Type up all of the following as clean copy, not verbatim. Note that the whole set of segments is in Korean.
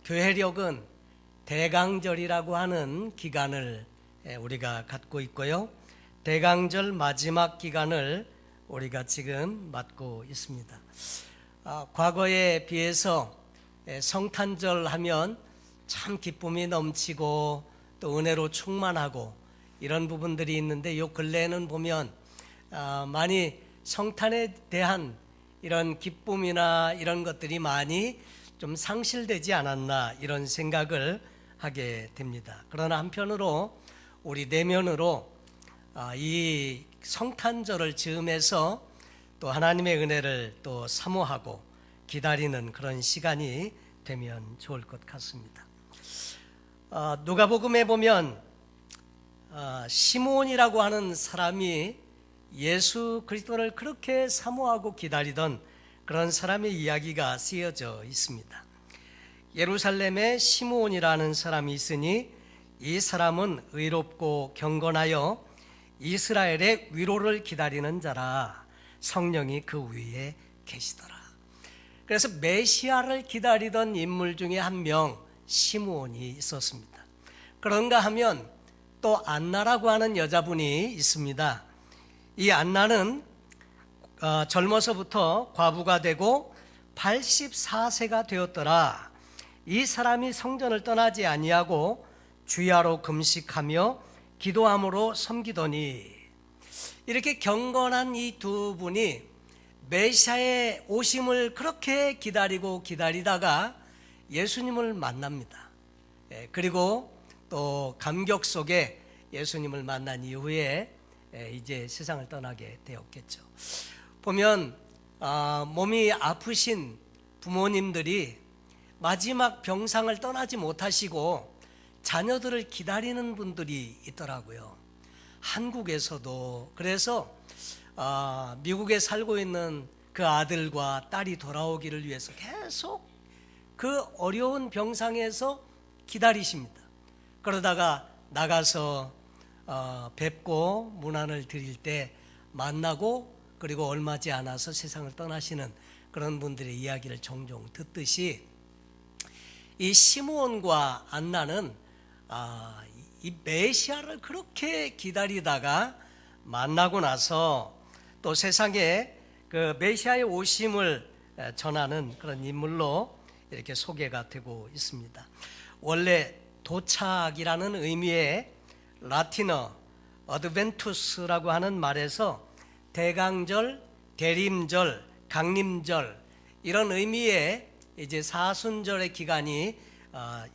교회력은 대강절이라고 하는 기간을 우리가 갖고 있고요. 대강절 마지막 기간을 우리가 지금 맞고 있습니다. 과거에 비해서 성탄절 하면 참 기쁨이 넘치고 또 은혜로 충만하고 이런 부분들이 있는데, 요 근래에는 보면 많이 성탄에 대한 이런 기쁨이나 이런 것들이 많이 좀 상실되지 않았나 이런 생각을 하게 됩니다. 그러나 한편으로 우리 내면으로 이 성탄절을 즈음해서 또 하나님의 은혜를 또 사모하고 기다리는 그런 시간이 되면 좋을 것 같습니다. 누가복음에 보면 시므온이라고 하는 사람이 예수 그리스도를 그렇게 사모하고 기다리던 그런 사람의 이야기가 쓰여져 있습니다. 예루살렘에 시므온이라는 사람이 있으니 이 사람은 의롭고 경건하여 이스라엘의 위로를 기다리는 자라. 성령이 그 위에 계시더라. 그래서 메시아를 기다리던 인물 중에 한 명 시므온이 있었습니다. 그런가 하면 또 안나라고 하는 여자분이 있습니다. 이 안나는 젊어서부터 과부가 되고 84세가 되었더라. 이 사람이 성전을 떠나지 아니하고 주야로 금식하며 기도함으로 섬기더니, 이렇게 경건한 이 두 분이 메시아의 오심을 그렇게 기다리다가 예수님을 만납니다. 그리고 또 감격 속에 예수님을 만난 이후에 이제 세상을 떠나게 되었겠죠. 보면 몸이 아프신 부모님들이 마지막 병상을 떠나지 못하시고 자녀들을 기다리는 분들이 있더라고요. 한국에서도. 그래서 미국에 살고 있는 그 아들과 딸이 돌아오기를 위해서 계속 그 어려운 병상에서 기다리십니다. 그러다가 나가서 뵙고 문안을 드릴 때 만나고, 그리고 얼마지 않아서 세상을 떠나시는 그런 분들의 이야기를 종종 듣듯이, 이 시므온과 안나는 이 메시아를 그렇게 기다리다가 만나고 나서 또 세상에 그 메시아의 오심을 전하는 그런 인물로 이렇게 소개가 되고 있습니다. 원래 도착이라는 의미의 라틴어 어드벤투스라고 하는 말에서 대강절, 대림절, 강림절 이런 의미의 이제 사순절의 기간이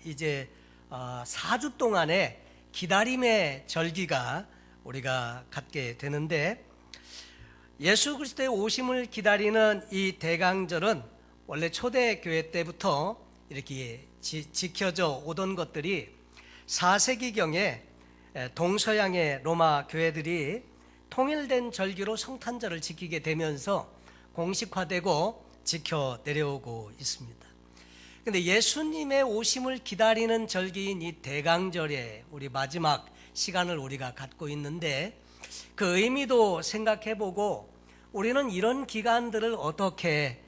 이제 4주 동안의 기다림의 절기가 우리가 갖게 되는데, 예수 그리스도의 오심을 기다리는 이 대강절은 원래 초대교회 때부터 이렇게 지켜져 오던 것들이 4세기경에 동서양의 로마 교회들이 통일된 절기로 성탄절을 지키게 되면서 공식화되고 지켜 내려오고 있습니다. 그런데 예수님의 오심을 기다리는 절기인 이 대강절에 우리 마지막 시간을 우리가 갖고 있는데, 그 의미도 생각해보고 우리는 이런 기간들을 어떻게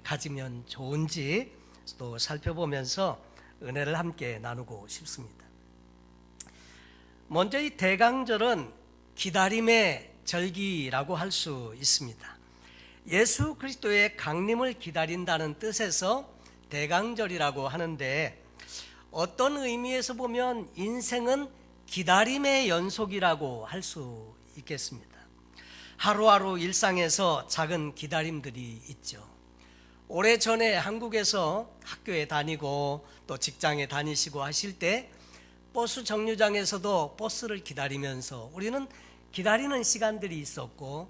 가지면 좋은지 또 살펴보면서 은혜를 함께 나누고 싶습니다. 먼저 이 대강절은 기다림의 절기라고 할 수 있습니다. 예수 그리스도의 강림을 기다린다는 뜻에서 대강절이라고 하는데, 어떤 의미에서 보면 인생은 기다림의 연속이라고 할 수 있겠습니다. 하루하루 일상에서 작은 기다림들이 있죠. 오래전에 한국에서 학교에 다니고 또 직장에 다니시고 하실 때 버스 정류장에서도 버스를 기다리면서 우리는 기다리는 시간들이 있었고,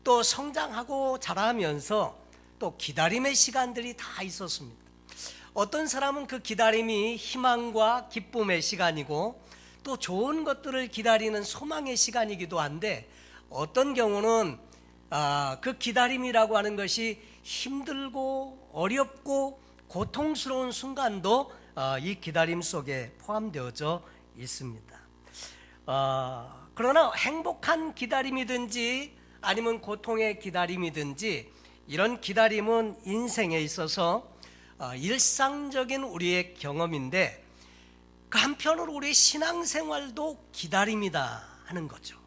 또 성장하고 자라면서 또 기다림의 시간들이 다 있었습니다. 어떤 사람은 그 기다림이 희망과 기쁨의 시간이고 또 좋은 것들을 기다리는 소망의 시간이기도 한데, 어떤 경우는 그 기다림이라고 하는 것이 힘들고 어렵고 고통스러운 순간도 이 기다림 속에 포함되어져 있습니다. 그러나 행복한 기다림이든지 아니면 고통의 기다림이든지 이런 기다림은 인생에 있어서 일상적인 우리의 경험인데, 그 한편으로 우리의 신앙생활도 기다림이다 하는 거죠.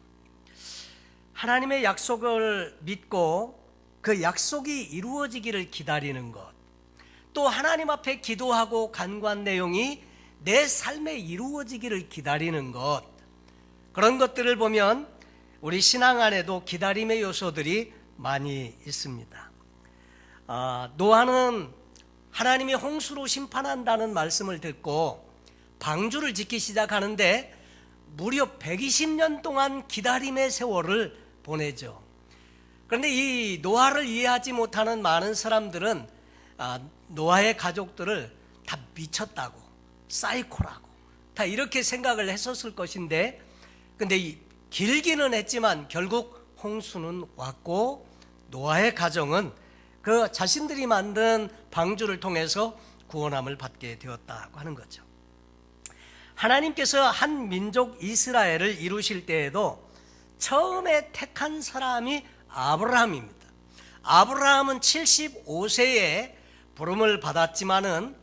하나님의 약속을 믿고 그 약속이 이루어지기를 기다리는 것, 또 하나님 앞에 기도하고 간구한 내용이 내 삶에 이루어지기를 기다리는 것, 그런 것들을 보면 우리 신앙 안에도 기다림의 요소들이 많이 있습니다. 노아는 하나님이 홍수로 심판한다는 말씀을 듣고 방주를 짓기 시작하는데 무려 120년 동안 기다림의 세월을 보내죠. 그런데 이 노아를 이해하지 못하는 많은 사람들은 노아의 가족들을 다 미쳤다고, 사이코라고 다 이렇게 생각을 했었을 것인데, 근데 길기는 했지만 결국 홍수는 왔고 노아의 가정은 그 자신들이 만든 방주를 통해서 구원함을 받게 되었다고 하는 거죠. 하나님께서 한 민족 이스라엘을 이루실 때에도 처음에 택한 사람이 아브라함입니다. 아브라함은 75세에 부름을 받았지만은,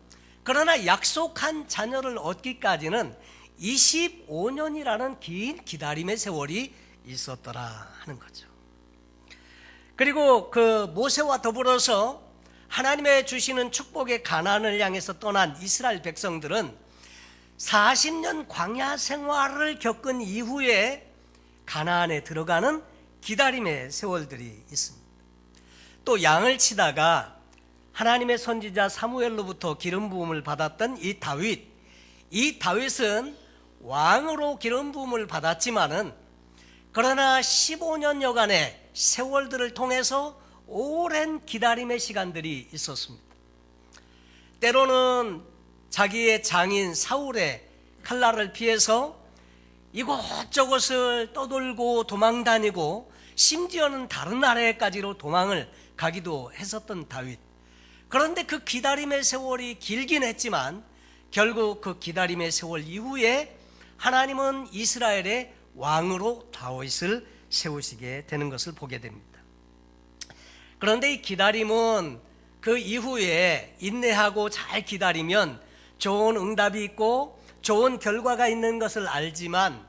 그러나 약속한 자녀를 얻기까지는 25년이라는 긴 기다림의 세월이 있었더라 하는 거죠. 그리고 그 모세와 더불어서 하나님의 주시는 축복의 가나안을 향해서 떠난 이스라엘 백성들은 40년 광야 생활을 겪은 이후에 가나안에 들어가는 기다림의 세월들이 있습니다. 또 양을 치다가 하나님의 선지자 사무엘로부터 기름 부음을 받았던 이 다윗은 왕으로 기름 부음을 받았지만은, 그러나 15년여간의 세월들을 통해서 오랜 기다림의 시간들이 있었습니다. 때로는 자기의 장인 사울의 칼날을 피해서 이곳저곳을 떠돌고 도망다니고 심지어는 다른 나라에까지로 도망을 가기도 했었던 다윗. 그런데 그 기다림의 세월이 길긴 했지만 결국 그 기다림의 세월 이후에 하나님은 이스라엘의 왕으로 다윗을 세우시게 되는 것을 보게 됩니다. 그런데 이 기다림은 그 이후에 인내하고 잘 기다리면 좋은 응답이 있고 좋은 결과가 있는 것을 알지만,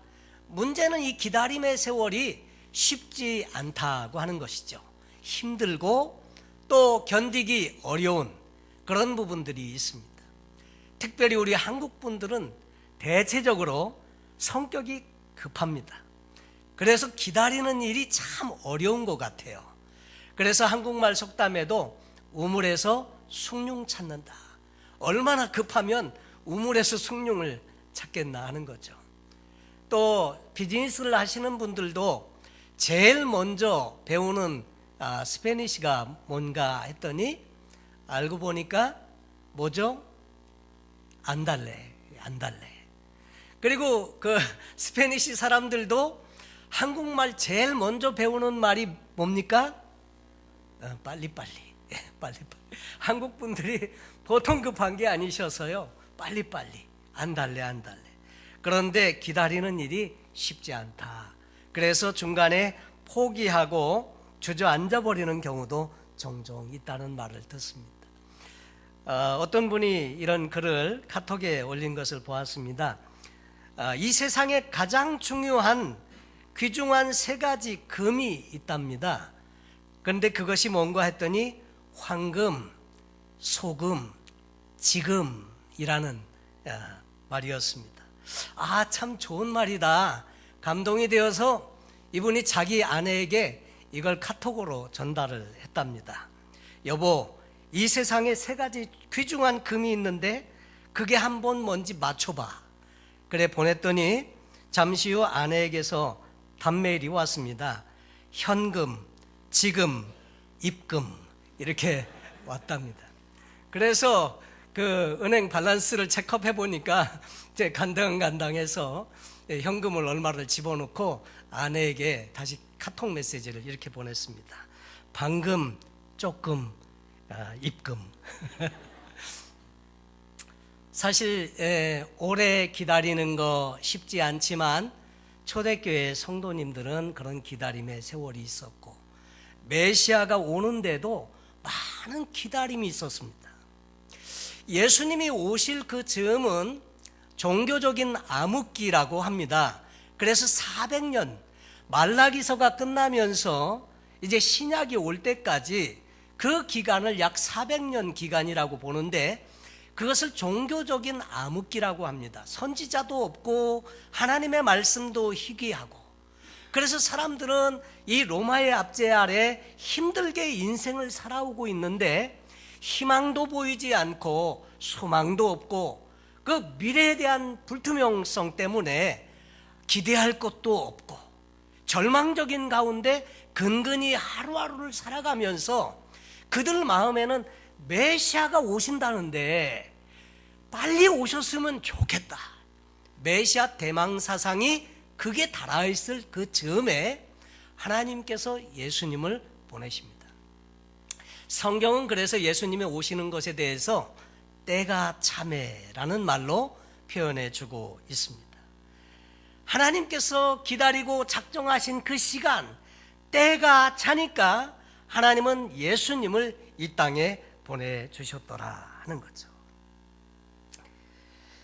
문제는 이 기다림의 세월이 쉽지 않다고 하는 것이죠. 힘들고 또 견디기 어려운 그런 부분들이 있습니다. 특별히 우리 한국 분들은 대체적으로 성격이 급합니다. 그래서 기다리는 일이 참 어려운 것 같아요. 그래서 한국말 속담에도 우물에서 숭늉 찾는다, 얼마나 급하면 우물에서 숭늉을 찾겠나 하는 거죠. 또 비즈니스를 하시는 분들도 제일 먼저 배우는 스페니시가 뭔가 했더니 알고 보니까 뭐죠? 안달레. 그리고 그 스페니시 사람들도 한국말 제일 먼저 배우는 말이 뭡니까? 빨리빨리. 한국 분들이 보통 급한 게 아니셔서요, 빨리빨리, 안달레. 그런데 기다리는 일이 쉽지 않다. 그래서 중간에 포기하고 주저앉아 버리는 경우도 종종 있다는 말을 듣습니다. 어떤 분이 이런 글을 카톡에 올린 것을 보았습니다. 이 세상에 가장 중요한 귀중한 3가지 금이 있답니다. 그런데 그것이 뭔가 했더니 황금, 소금, 지금이라는 말이었습니다. 참 좋은 말이다. 감동이 되어서 이분이 자기 아내에게 이걸 카톡으로 전달을 했답니다. 여보, 이 세상에 3가지 귀중한 금이 있는데 그게 한번 뭔지 맞춰봐. 그래 보냈더니 잠시 후 아내에게서 답메일이 왔습니다. 현금, 지금, 입금 이렇게 왔답니다. 그래서 그 은행 밸런스를 체크해 보니까 이제 간당간당해서 현금을 얼마를 집어넣고 아내에게 다시 카톡 메시지를 이렇게 보냈습니다. 방금, 조금, 입금. 사실 오래 기다리는 거 쉽지 않지만 초대교회 성도님들은 그런 기다림의 세월이 있었고, 메시아가 오는데도 많은 기다림이 있었습니다. 예수님이 오실 그 즈음은 종교적인 암흑기라고 합니다. 그래서 400년 말라기서가 끝나면서 이제 신약이 올 때까지 그 기간을 약 400년 기간이라고 보는데, 그것을 종교적인 암흑기라고 합니다. 선지자도 없고 하나님의 말씀도 희귀하고, 그래서 사람들은 이 로마의 압제 아래 힘들게 인생을 살아오고 있는데 희망도 보이지 않고 소망도 없고 그 미래에 대한 불투명성 때문에 기대할 것도 없고 절망적인 가운데 근근히 하루하루를 살아가면서 그들 마음에는 메시아가 오신다는데 빨리 오셨으면 좋겠다. 메시아 대망 사상이 그게 달아있을 그 즈음에 하나님께서 예수님을 보내십니다. 성경은 그래서 예수님이 오시는 것에 대해서 때가 차매라는 말로 표현해 주고 있습니다. 하나님께서 기다리고 작정하신 그 시간, 때가 차니까 하나님은 예수님을 이 땅에 보내주셨더라 하는 거죠.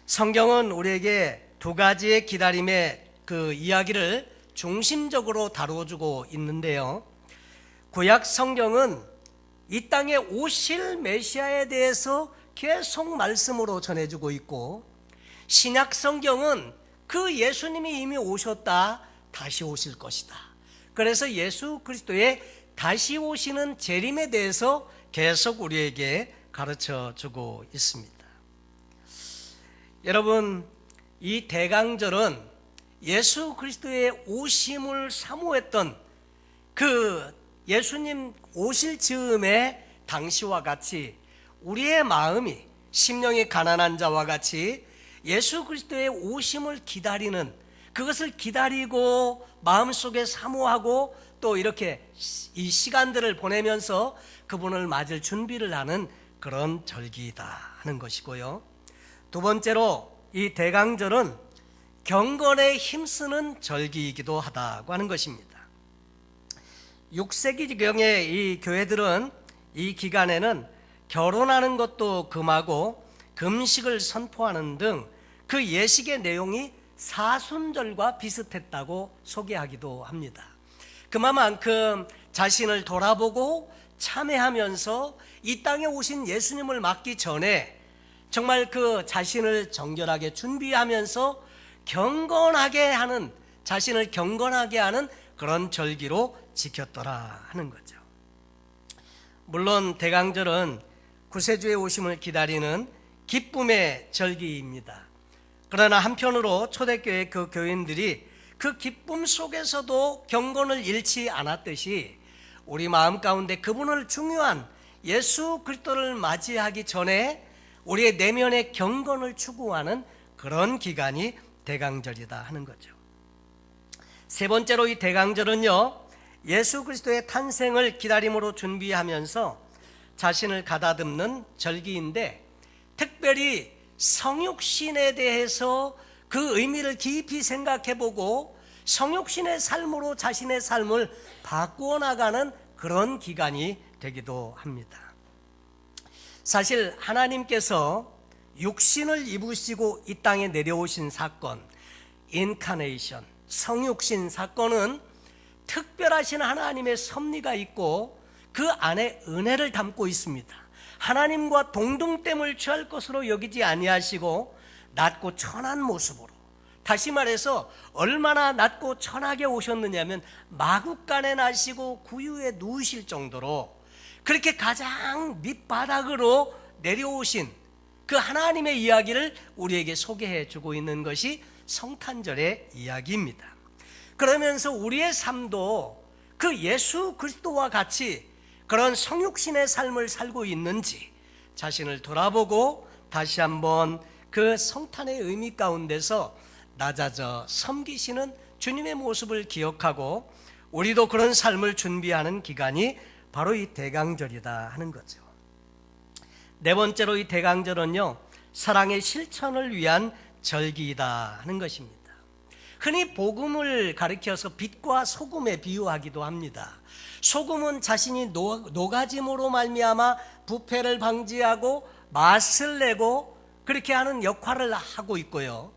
성경은 우리에게 두 가지의 기다림의 그 이야기를 중심적으로 다루어주고 있는데요, 구약 성경은 이 땅에 오실 메시아에 대해서 계속 말씀으로 전해주고 있고, 신약 성경은 그 예수님이 이미 오셨다, 다시 오실 것이다. 그래서 예수 그리스도의 다시 오시는 재림에 대해서 계속 우리에게 가르쳐주고 있습니다. 여러분, 이 대강절은 예수 그리스도의 오심을 사모했던 그 예수님 오실 즈음에 당시와 같이 우리의 마음이 심령이 가난한 자와 같이 예수 그리스도의 오심을 기다리는, 그것을 기다리고 마음속에 사모하고 또 이렇게 이 시간들을 보내면서 그분을 맞을 준비를 하는 그런 절기이다 하는 것이고요. 두 번째로 이 대강절은 경건에 힘쓰는 절기이기도 하다고 하는 것입니다. 6세기경의 이 교회들은 이 기간에는 결혼하는 것도 금하고 금식을 선포하는 등 그 예식의 내용이 사순절과 비슷했다고 소개하기도 합니다. 그만큼 자신을 돌아보고 참회하면서 이 땅에 오신 예수님을 맞기 전에 정말 그 자신을 정결하게 준비하면서 경건하게 하는, 자신을 경건하게 하는 그런 절기로 지켰더라 하는 거죠. 물론 대강절은 구세주의 오심을 기다리는 기쁨의 절기입니다. 그러나 한편으로 초대교회 그 교인들이 그 기쁨 속에서도 경건을 잃지 않았듯이 우리 마음 가운데 그분을 중요한 예수 그리스도를 맞이하기 전에 우리의 내면의 경건을 추구하는 그런 기간이 대강절이다 하는 거죠. 세 번째로 이 대강절은요, 예수 그리스도의 탄생을 기다림으로 준비하면서 자신을 가다듬는 절기인데, 특별히 성육신에 대해서 그 의미를 깊이 생각해보고 성육신의 삶으로 자신의 삶을 바꾸어 나가는 그런 기간이 되기도 합니다. 사실 하나님께서 육신을 입으시고 이 땅에 내려오신 사건, 인카네이션, 성육신 사건은 특별하신 하나님의 섭리가 있고 그 안에 은혜를 담고 있습니다. 하나님과 동등됨을 취할 것으로 여기지 아니하시고 낮고 천한 모습으로, 다시 말해서 얼마나 낮고 천하게 오셨느냐면 마국간에 나시고 구유에 누우실 정도로 그렇게 가장 밑바닥으로 내려오신 그 하나님의 이야기를 우리에게 소개해 주고 있는 것이 성탄절의 이야기입니다. 그러면서 우리의 삶도 그 예수 그리스도와 같이 그런 성육신의 삶을 살고 있는지 자신을 돌아보고 다시 한번 그 성탄의 의미 가운데서 낮아져 섬기시는 주님의 모습을 기억하고 우리도 그런 삶을 준비하는 기간이 바로 이 대강절이다 하는 거죠. 네 번째로 이 대강절은요, 사랑의 실천을 위한 절기이다 하는 것입니다. 흔히 복음을 가리켜서 빛과 소금에 비유하기도 합니다. 소금은 자신이 녹아짐으로 말미암아 부패를 방지하고 맛을 내고 그렇게 하는 역할을 하고 있고요.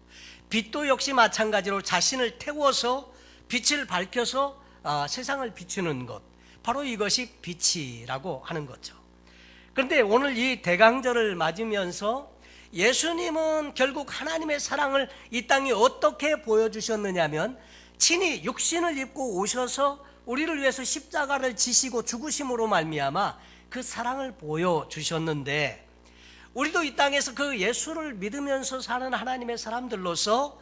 빛도 역시 마찬가지로 자신을 태워서 빛을 밝혀서 세상을 비추는 것, 바로 이것이 빛이라고 하는 거죠. 그런데 오늘 이 대강절을 맞으면서 예수님은 결국 하나님의 사랑을 이 땅에 어떻게 보여주셨느냐면 친히 육신을 입고 오셔서 우리를 위해서 십자가를 지시고 죽으심으로 말미암아 그 사랑을 보여주셨는데, 우리도 이 땅에서 그 예수를 믿으면서 사는 하나님의 사람들로서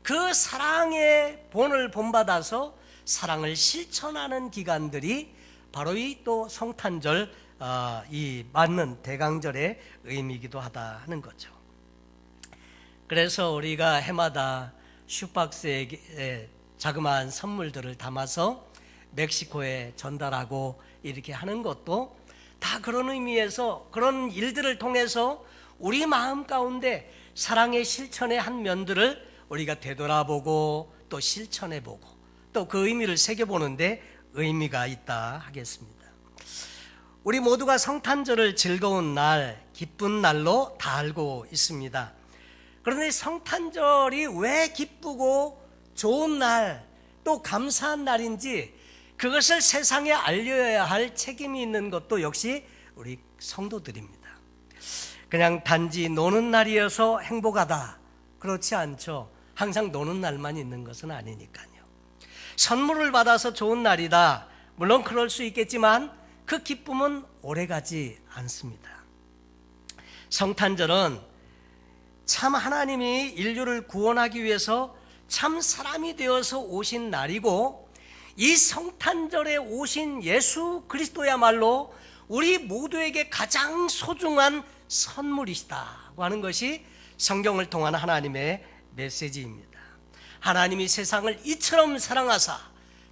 그 사랑의 본을 본받아서 사랑을 실천하는 기간들이 바로 이 또 성탄절, 이 맞는 대강절의 의미이기도 하다 하는 거죠. 그래서 우리가 해마다 슈박스에 자그마한 선물들을 담아서 멕시코에 전달하고 이렇게 하는 것도 다 그런 의미에서, 그런 일들을 통해서 우리 마음 가운데 사랑의 실천의 한 면들을 우리가 되돌아보고 또 실천해보고 또 그 의미를 새겨보는데 의미가 있다 하겠습니다. 우리 모두가 성탄절을 즐거운 날, 기쁜 날로 다 알고 있습니다. 그런데 성탄절이 왜 기쁘고 좋은 날, 또 감사한 날인지 그것을 세상에 알려야 할 책임이 있는 것도 역시 우리 성도들입니다. 그냥 단지 노는 날이어서 행복하다, 그렇지 않죠. 항상 노는 날만 있는 것은 아니니까요. 선물을 받아서 좋은 날이다, 물론 그럴 수 있겠지만 그 기쁨은 오래가지 않습니다. 성탄절은 참 하나님이 인류를 구원하기 위해서 참 사람이 되어서 오신 날이고, 이 성탄절에 오신 예수 그리스도야말로 우리 모두에게 가장 소중한 선물이시다고 하는 것이 성경을 통한 하나님의 메시지입니다. 하나님이 세상을 이처럼 사랑하사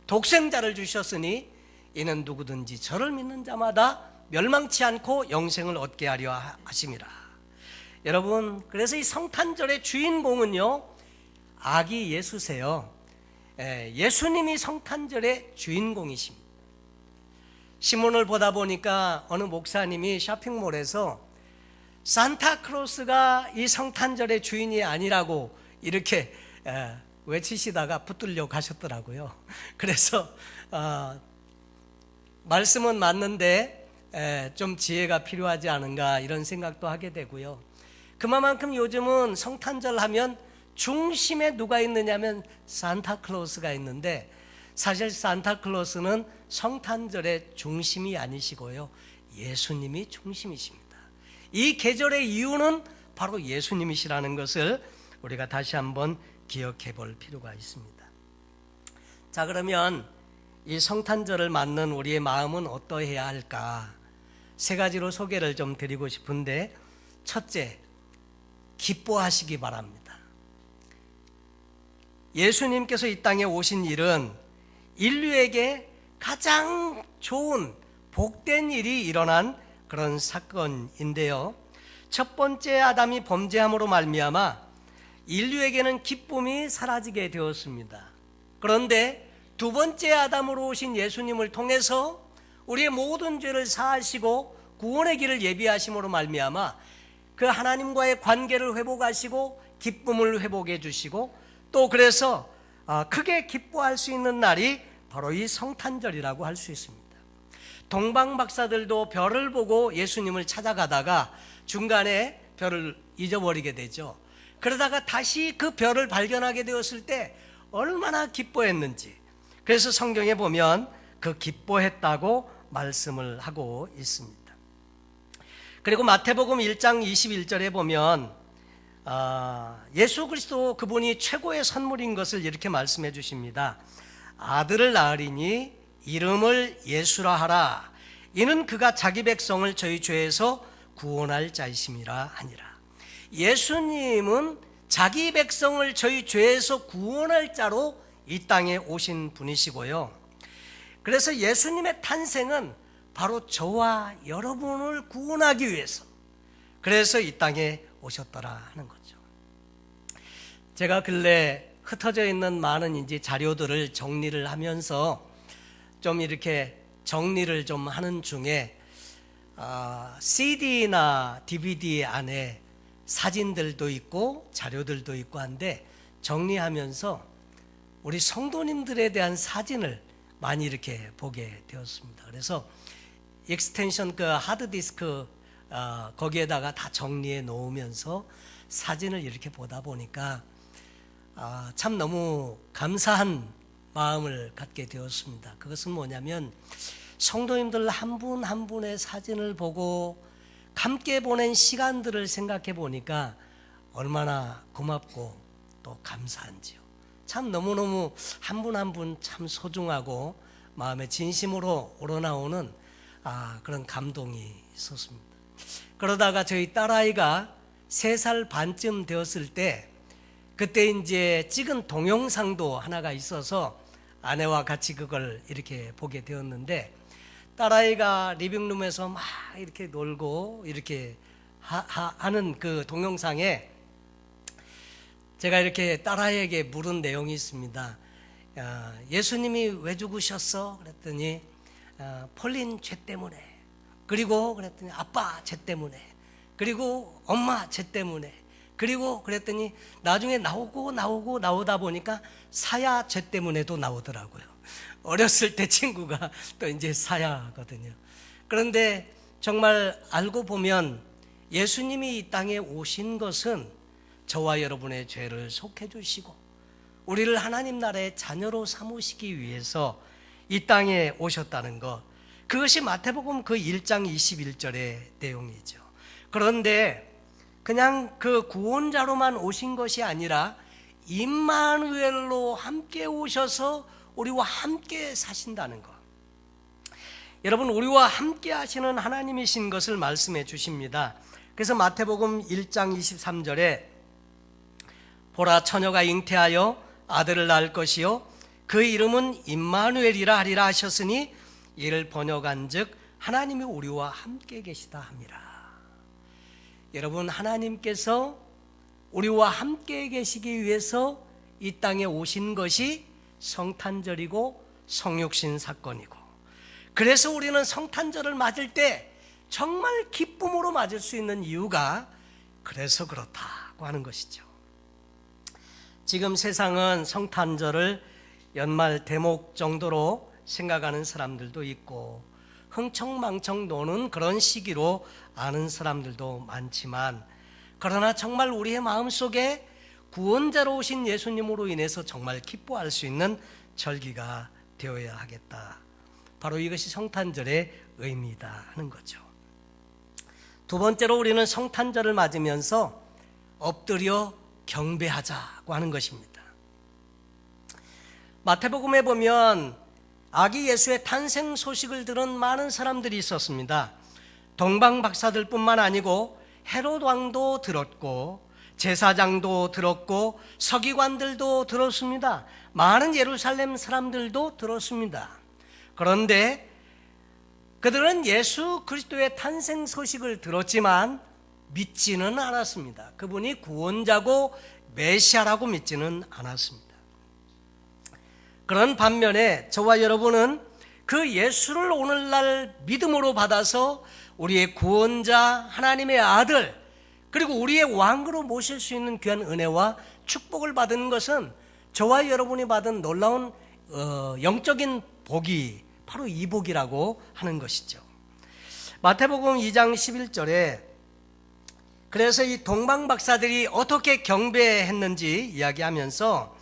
독생자를 주셨으니 이는 누구든지 저를 믿는 자마다 멸망치 않고 영생을 얻게 하려 하심이라. 여러분, 그래서 이 성탄절의 주인공은요, 아기 예수세요. 예수님이 성탄절의 주인공이십니다. 신문을 보다 보니까 어느 목사님이 쇼핑몰에서 산타클로스가 이 성탄절의 주인이 아니라고 이렇게 외치시다가 붙들려 가셨더라고요. 그래서 말씀은 맞는데 좀 지혜가 필요하지 않은가 이런 생각도 하게 되고요. 그만큼 요즘은 성탄절 하면 중심에 누가 있느냐면 산타클로스가 있는데, 사실 산타클로스는 성탄절의 중심이 아니시고요, 예수님이 중심이십니다. 이 계절의 이유는 바로 예수님이시라는 것을 우리가 다시 한번 기억해 볼 필요가 있습니다. 자, 그러면 이 성탄절을 맞는 우리의 마음은 어떠해야 할까? 세 가지로 소개를 좀 드리고 싶은데, 첫째, 기뻐하시기 바랍니다. 예수님께서 이 땅에 오신 일은 인류에게 가장 좋은 복된 일이 일어난 그런 사건인데요, 첫 번째 아담이 범죄함으로 말미암아 인류에게는 기쁨이 사라지게 되었습니다. 그런데 두 번째 아담으로 오신 예수님을 통해서 우리의 모든 죄를 사하시고 구원의 길을 예비하심으로 말미암아 그 하나님과의 관계를 회복하시고 기쁨을 회복해 주시고, 또 그래서 크게 기뻐할 수 있는 날이 바로 이 성탄절이라고 할 수 있습니다. 동방 박사들도 별을 보고 예수님을 찾아가다가 중간에 별을 잊어버리게 되죠. 그러다가 다시 그 별을 발견하게 되었을 때 얼마나 기뻐했는지, 그래서 성경에 보면 그 기뻐했다고 말씀을 하고 있습니다. 그리고 마태복음 1장 21절에 보면 예수 그리스도 그분이 최고의 선물인 것을 이렇게 말씀해 주십니다. 아들을 낳으리니 이름을 예수라 하라. 이는 그가 자기 백성을 저희 죄에서 구원할 자이심이라 하니라. 예수님은 자기 백성을 저희 죄에서 구원할 자로 이 땅에 오신 분이시고요, 그래서 예수님의 탄생은 바로 저와 여러분을 구원하기 위해서, 그래서 이 땅에 오셨더라 하는 거죠. 제가 근래 흩어져 있는 많은 이제 자료들을 정리를 하면서 좀 이렇게 정리를 좀 하는 중에 CD나 DVD 안에 사진들도 있고 자료들도 있고 한데 정리하면서 우리 성도님들에 대한 사진을 많이 이렇게 보게 되었습니다. 그래서 익스텐션 그 하드디스크 거기에다가 다 정리해 놓으면서 사진을 이렇게 보다 보니까 참 너무 감사한 마음을 갖게 되었습니다. 그것은 뭐냐면 성도님들 한 분 한 분의 사진을 보고 함께 보낸 시간들을 생각해 보니까 얼마나 고맙고 또 감사한지요. 참 너무너무 한 분 한 분 참 소중하고 마음에 진심으로 우러나오는 그런 감동이 있었습니다. 그러다가 저희 딸아이가 3살 반쯤 되었을 때 그때 이제 찍은 동영상도 하나가 있어서 아내와 같이 그걸 이렇게 보게 되었는데 딸아이가 리빙룸에서 막 이렇게 놀고 이렇게 하는 그 동영상에 제가 이렇게 딸아이에게 물은 내용이 있습니다. 예수님이 왜 죽으셨어? 그랬더니 폴린 죄 때문에, 그리고 그랬더니 아빠 죄 때문에, 그리고 엄마 죄 때문에, 그리고 그랬더니 나중에 나오다 보니까 사야 죄 때문에도 나오더라고요. 어렸을 때 친구가 또 이제 사야거든요. 그런데 정말 알고 보면 예수님이 이 땅에 오신 것은 저와 여러분의 죄를 속해 주시고 우리를 하나님 나라의 자녀로 삼으시기 위해서 이 땅에 오셨다는 것, 그것이 마태복음 그 1장 21절의 내용이죠. 그런데 그냥 그 구원자로만 오신 것이 아니라 임마누엘로 함께 오셔서 우리와 함께 사신다는 것. 여러분, 우리와 함께 하시는 하나님이신 것을 말씀해 주십니다. 그래서 마태복음 1장 23절에 보라, 처녀가 잉태하여 아들을 낳을 것이요 그 이름은 임마누엘이라 하리라 하셨으니 이를 번역한즉 하나님이 우리와 함께 계시다 함이라. 여러분, 하나님께서 우리와 함께 계시기 위해서 이 땅에 오신 것이 성탄절이고 성육신 사건이고, 그래서 우리는 성탄절을 맞을 때 정말 기쁨으로 맞을 수 있는 이유가 그래서 그렇다고 하는 것이죠. 지금 세상은 성탄절을 연말 대목 정도로 생각하는 사람들도 있고 흥청망청 노는 그런 시기로 아는 사람들도 많지만, 그러나 정말 우리의 마음속에 구원자로 오신 예수님으로 인해서 정말 기뻐할 수 있는 절기가 되어야 하겠다. 바로 이것이 성탄절의 의미이다 하는 거죠. 두 번째로 우리는 성탄절을 맞으면서 엎드려 경배하자고 하는 것입니다. 마태복음에 보면 아기 예수의 탄생 소식을 들은 많은 사람들이 있었습니다. 동방 박사들뿐만 아니고 헤롯 왕도 들었고 제사장도 들었고 서기관들도 들었습니다. 많은 예루살렘 사람들도 들었습니다. 그런데 그들은 예수 그리스도의 탄생 소식을 들었지만 믿지는 않았습니다. 그분이 구원자고 메시아라고 믿지는 않았습니다. 그런 반면에 저와 여러분은 그 예수를 오늘날 믿음으로 받아서 우리의 구원자, 하나님의 아들, 그리고 우리의 왕으로 모실 수 있는 귀한 은혜와 축복을 받은 것은 저와 여러분이 받은 놀라운 영적인 복이 바로 이 복이라고 하는 것이죠. 마태복음 2장 11절에 그래서 이 동방 박사들이 어떻게 경배했는지 이야기하면서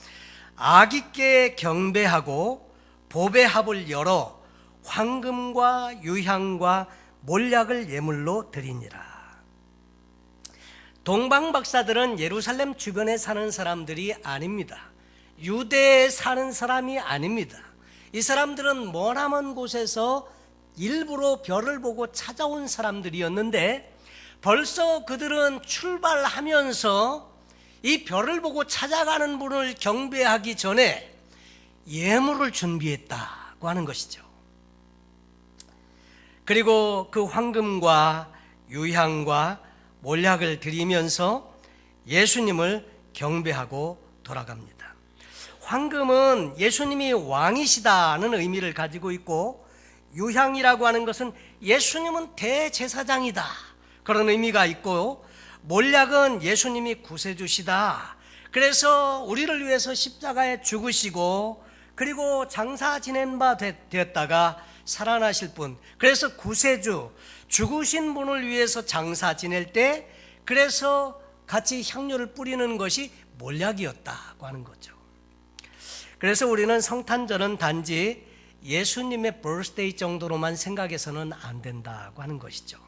아기께 경배하고 보배 합을 열어 황금과 유향과 몰약을 예물로 드리니라. 동방 박사들은 예루살렘 주변에 사는 사람들이 아닙니다. 유대에 사는 사람이 아닙니다. 이 사람들은 머나먼 곳에서 일부러 별을 보고 찾아온 사람들이었는데 벌써 그들은 출발하면서 이 별을 보고 찾아가는 분을 경배하기 전에 예물을 준비했다고 하는 것이죠. 그리고 그 황금과 유향과 몰약을 드리면서 예수님을 경배하고 돌아갑니다. 황금은 예수님이 왕이시다는 의미를 가지고 있고 유향이라고 하는 것은 예수님은 대제사장이다, 그런 의미가 있고, 몰약은 예수님이 구세주시다, 그래서 우리를 위해서 십자가에 죽으시고 그리고 장사 지낸 바 되었다가 살아나실 분, 그래서 구세주, 죽으신 분을 위해서 장사 지낼 때 그래서 같이 향료를 뿌리는 것이 몰약이었다고 하는 거죠. 그래서 우리는 성탄절은 단지 예수님의 birthday 정도로만 생각해서는 안 된다고 하는 것이죠.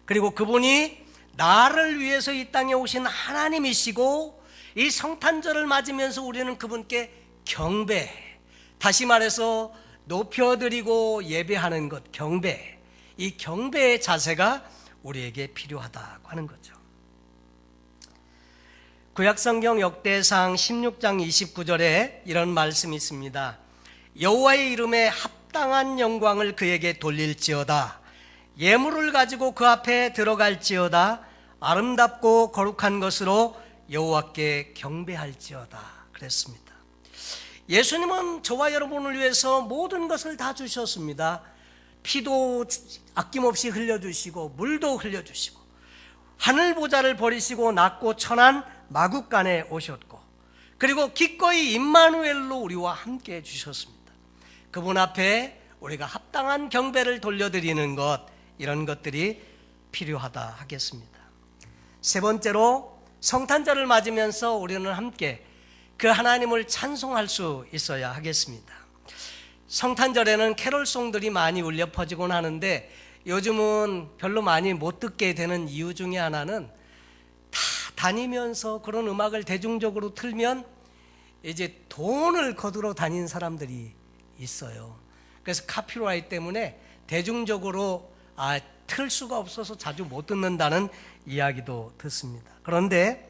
그리고 그분이 나를 위해서 이 땅에 오신 하나님이시고, 이 성탄절을 맞으면서 우리는 그분께 경배, 다시 말해서 높여드리고 예배하는 것, 경배, 이 경배의 자세가 우리에게 필요하다고 하는 거죠. 구약성경 역대상 16장 29절에 이런 말씀이 있습니다. 여호와의 이름에 합당한 영광을 그에게 돌릴지어다. 예물을 가지고 그 앞에 들어갈지어다. 아름답고 거룩한 것으로 여호와께 경배할지어다 그랬습니다. 예수님은 저와 여러분을 위해서 모든 것을 다 주셨습니다. 피도 아낌없이 흘려주시고 물도 흘려주시고 하늘 보좌를 버리시고 낮고 천한 마국간에 오셨고, 그리고 기꺼이 임마누엘로 우리와 함께 해주셨습니다. 그분 앞에 우리가 합당한 경배를 돌려드리는 것, 이런 것들이 필요하다 하겠습니다. 세 번째로, 성탄절을 맞으면서 우리는 함께 그 하나님을 찬송할 수 있어야 하겠습니다. 성탄절에는 캐롤송들이 많이 울려 퍼지곤 하는데, 요즘은 별로 많이 못 듣게 되는 이유 중에 하나는 다 다니면서 그런 음악을 대중적으로 틀면 이제 돈을 거두러 다닌 사람들이 있어요. 그래서 카피라이트 때문에 대중적으로 틀 수가 없어서 자주 못 듣는다는 이야기도 듣습니다. 그런데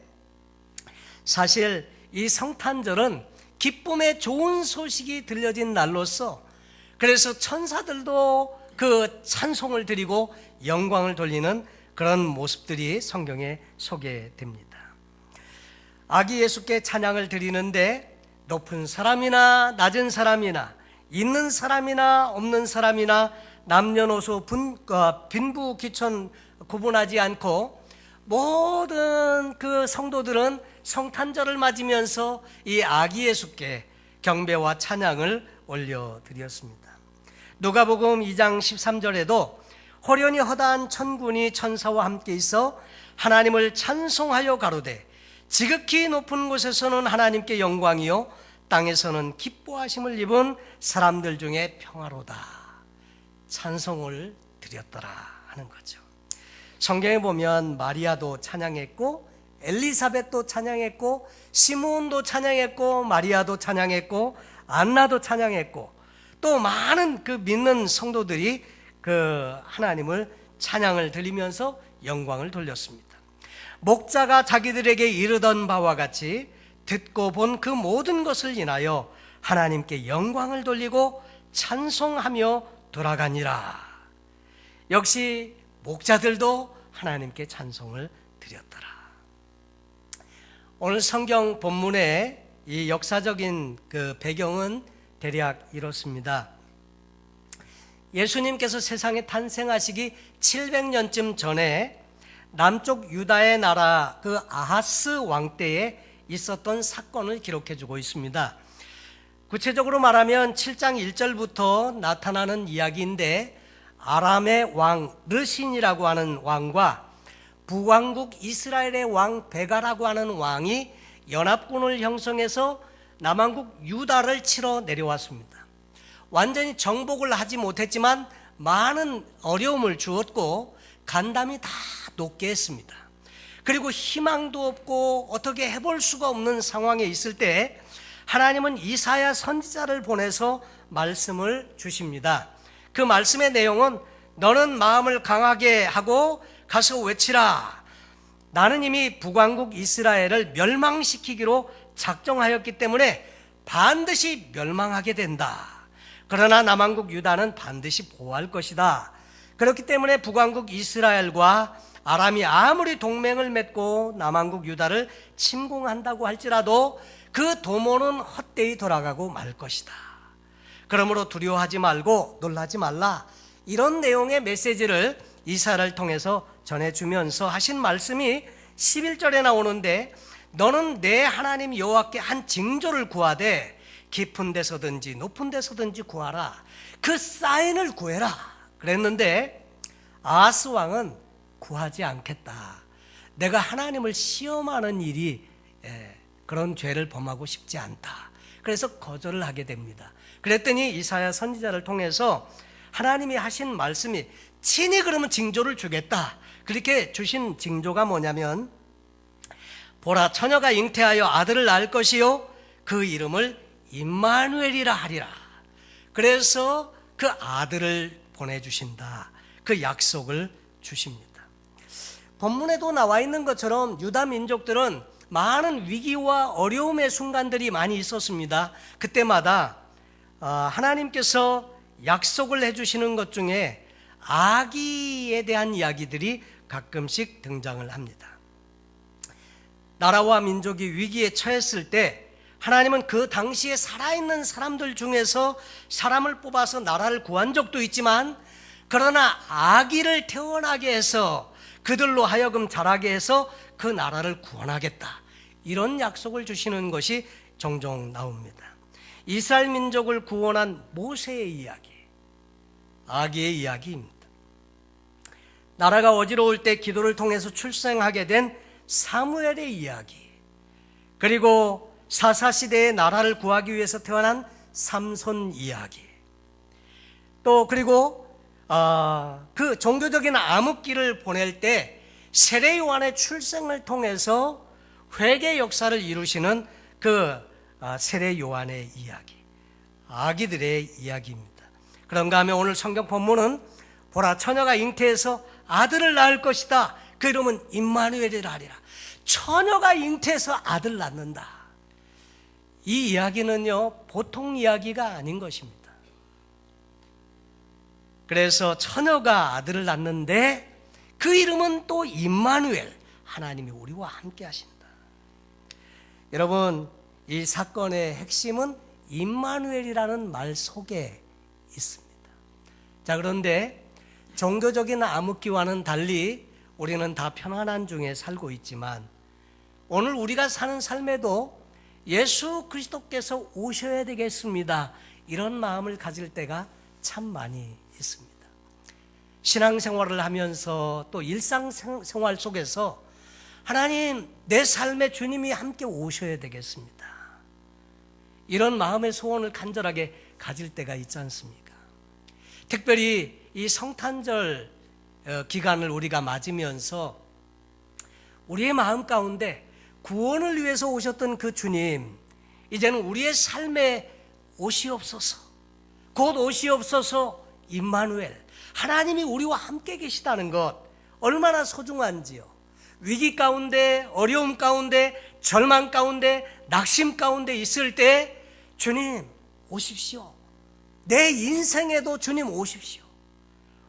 사실 이 성탄절은 기쁨의 좋은 소식이 들려진 날로서, 그래서 천사들도 그 찬송을 드리고 영광을 돌리는 그런 모습들이 성경에 소개됩니다. 아기 예수께 찬양을 드리는데 높은 사람이나 낮은 사람이나 있는 사람이나 없는 사람이나 남녀노소 빈부 귀천 구분하지 않고 모든 그 성도들은 성탄절을 맞으면서 이 아기 예수께 경배와 찬양을 올려드렸습니다. 누가복음 2장 13절에도 호련히 허다한 천군이 천사와 함께 있어 하나님을 찬송하여 가로되 지극히 높은 곳에서는 하나님께 영광이요 땅에서는 기뻐하심을 입은 사람들 중에 평화로다, 찬송을 드렸더라 하는 거죠. 성경에 보면 마리아도 찬양했고 엘리사벳도 찬양했고 시므온도 찬양했고 마리아도 찬양했고 안나도 찬양했고 또 많은 그 믿는 성도들이 그 하나님을 찬양을 드리면서 영광을 돌렸습니다. 목자가 자기들에게 이르던 바와 같이 듣고 본 그 모든 것을 인하여 하나님께 영광을 돌리고 찬송하며 돌아가니라. 역시 목자들도 하나님께 찬송을 드렸더라. 오늘 성경 본문의 이 역사적인 그 배경은 대략 이렇습니다. 예수님께서 세상에 탄생하시기 700년쯤 전에 남쪽 유다의 나라 그 아하스 왕 때에 있었던 사건을 기록해 주고 있습니다. 구체적으로 말하면 7장 1절부터 나타나는 이야기인데, 아람의 왕 르신이라고 하는 왕과 북왕국 이스라엘의 왕 베가라고 하는 왕이 연합군을 형성해서 남왕국 유다를 치러 내려왔습니다. 완전히 정복을 하지 못했지만 많은 어려움을 주었고 간담이 다 높게 했습니다. 그리고 희망도 없고 어떻게 해볼 수가 없는 상황에 있을 때 하나님은 이사야 선지자를 보내서 말씀을 주십니다. 그 말씀의 내용은 너는 마음을 강하게 하고 가서 외치라. 나는 이미 북왕국 이스라엘을 멸망시키기로 작정하였기 때문에 반드시 멸망하게 된다. 그러나 남왕국 유다는 반드시 보호할 것이다. 그렇기 때문에 북왕국 이스라엘과 아람이 아무리 동맹을 맺고 남왕국 유다를 침공한다고 할지라도 그 도모는 헛되이 돌아가고 말 것이다. 그러므로 두려워하지 말고 놀라지 말라. 이런 내용의 메시지를 이사야를 통해서 전해주면서 하신 말씀이 11절에 나오는데, 너는 내 하나님 여호와께 한 징조를 구하되 깊은 데서든지 높은 데서든지 구하라. 그 사인을 구해라 그랬는데, 아하스 왕은 구하지 않겠다. 내가 하나님을 시험하는 일이 그런 죄를 범하고 싶지 않다. 그래서 거절을 하게 됩니다. 그랬더니 이사야 선지자를 통해서 하나님이 하신 말씀이 친히 그러면 징조를 주겠다. 그렇게 주신 징조가 뭐냐면, 보라, 처녀가 잉태하여 아들을 낳을 것이요 그 이름을 임마누엘이라 하리라. 그래서 그 아들을 보내주신다. 그 약속을 주십니다. 본문에도 나와 있는 것처럼 유다 민족들은 많은 위기와 어려움의 순간들이 많이 있었습니다. 그때마다 하나님께서 약속을 해주시는 것 중에 아기에 대한 이야기들이 가끔씩 등장을 합니다. 나라와 민족이 위기에 처했을 때 하나님은 그 당시에 살아있는 사람들 중에서 사람을 뽑아서 나라를 구한 적도 있지만, 그러나 아기를 태어나게 해서 그들로 하여금 자라게 해서 그 나라를 구원하겠다, 이런 약속을 주시는 것이 종종 나옵니다. 이스라엘 민족을 구원한 모세의 이야기, 아기의 이야기입니다. 나라가 어지러울 때 기도를 통해서 출생하게 된 사무엘의 이야기, 그리고 사사시대의 나라를 구하기 위해서 태어난 삼손 이야기, 또 그리고 그 종교적인 암흑기를 보낼 때 세례 요한의 출생을 통해서 회개 역사를 이루시는 그 세례 요한의 이야기, 아기들의 이야기입니다. 그런가 하면 오늘 성경 본문은 보라, 처녀가 잉태해서 아들을 낳을 것이다. 그 이름은 임마누엘이라 하리라. 처녀가 잉태해서 아들 낳는다. 이 이야기는요, 보통 이야기가 아닌 것입니다. 그래서 처녀가 아들을 낳는데 그 이름은 또 임마누엘, 하나님이 우리와 함께 하신다. 여러분, 이 사건의 핵심은 임마누엘이라는 말 속에 있습니다. 자, 그런데 종교적인 암흑기와는 달리 우리는 다 편안한 중에 살고 있지만, 오늘 우리가 사는 삶에도 예수 그리스도께서 오셔야 되겠습니다, 이런 마음을 가질 때가 참 많이 있습니다. 신앙생활을 하면서 또 일상생활 속에서 하나님, 내 삶에 주님이 함께 오셔야 되겠습니다, 이런 마음의 소원을 간절하게 가질 때가 있지 않습니까? 특별히 이 성탄절 기간을 우리가 맞으면서 우리의 마음 가운데 구원을 위해서 오셨던 그 주님, 이제는 우리의 삶에 오시옵소서, 곧 오시옵소서, 임마누엘, 하나님이 우리와 함께 계시다는 것 얼마나 소중한지요. 위기 가운데, 어려움 가운데, 절망 가운데, 낙심 가운데 있을 때 주님 오십시오. 내 인생에도 주님 오십시오.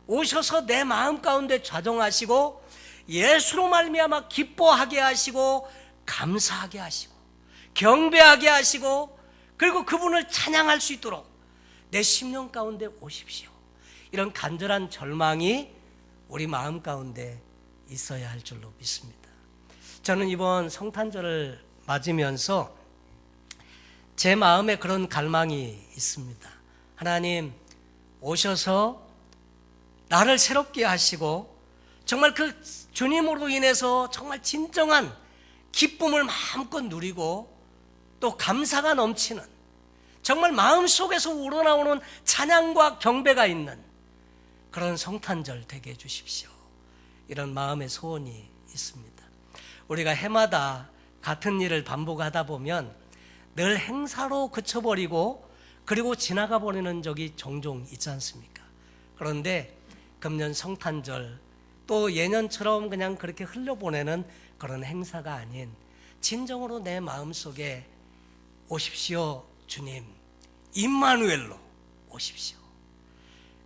오셔서 내 마음 가운데 좌정하시고 예수로 말미암아 기뻐하게 하시고 감사하게 하시고 경배하게 하시고, 그리고 그분을 찬양할 수 있도록 내 심령 가운데 오십시오. 이런 간절한 절망이 우리 마음 가운데 있어야 할 줄로 믿습니다. 저는 이번 성탄절을 맞으면서 제 마음에 그런 갈망이 있습니다. 하나님 오셔서 나를 새롭게 하시고, 정말 그 주님으로 인해서 정말 진정한 기쁨을 마음껏 누리고 또 감사가 넘치는, 정말 마음속에서 우러나오는 찬양과 경배가 있는 그런 성탄절 되게 해주십시오. 이런 마음의 소원이 있습니다. 우리가 해마다 같은 일을 반복하다 보면 늘 행사로 그쳐버리고 그리고 지나가 버리는 적이 종종 있지 않습니까? 그런데 금년 성탄절 또 예년처럼 그냥 그렇게 흘려보내는 그런 행사가 아닌, 진정으로 내 마음속에 오십시오 주님, 임마누엘로 오십시오.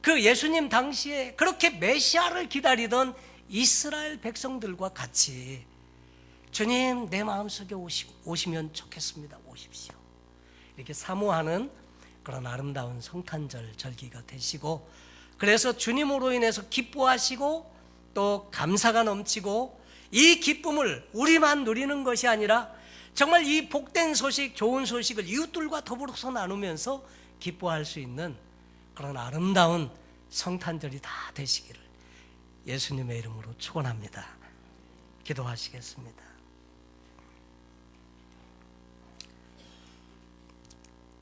그 예수님 당시에 그렇게 메시아를 기다리던 이스라엘 백성들과 같이 주님 내 마음속에 오시면 좋겠습니다, 오십시오, 이렇게 사모하는 그런 아름다운 성탄절 절기가 되시고, 그래서 주님으로 인해서 기뻐하시고 또 감사가 넘치고 이 기쁨을 우리만 누리는 것이 아니라 정말 이 복된 소식, 좋은 소식을 이웃들과 더불어서 나누면서 기뻐할 수 있는 그런 아름다운 성탄절이 다 되시기를 예수님의 이름으로 축원합니다. 기도하시겠습니다.